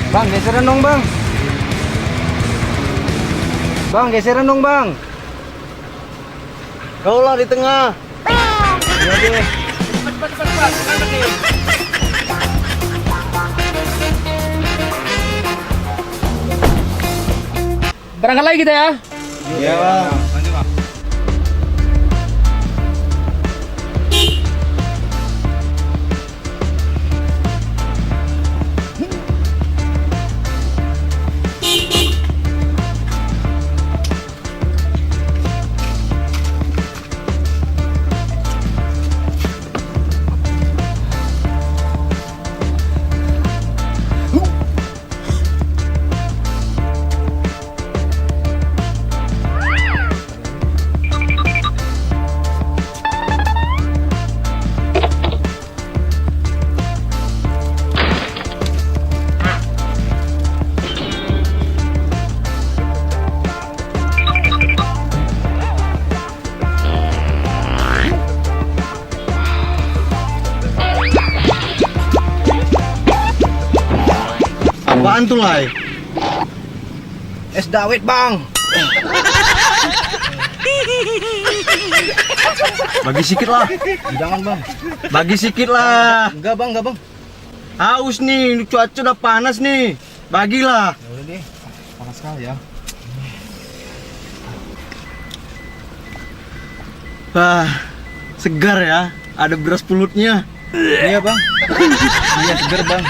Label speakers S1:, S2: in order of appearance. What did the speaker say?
S1: Bang, geseran dong bang. Bang, geseran dong bang.
S2: Kau lah di tengah.
S1: Ya deh.
S3: Cepat, kenapa nih? Berangkat lagi kita ya.
S1: Iya bang.
S3: Lanjut bang.
S2: Apaan tuh, Lai?
S1: Es dawet bang.
S2: Bagi sedikit lah.
S1: Jangan bang.
S2: Bagi sedikit lah.
S1: Enggak bang, enggak bang.
S2: Haus nih, cuaca udah panas nih. Bagilah.
S1: Ya udah deh. Panas sekali ya.
S2: Wah, segar ya. Ada beras pulutnya.
S1: Iya bang. Iya seger bang.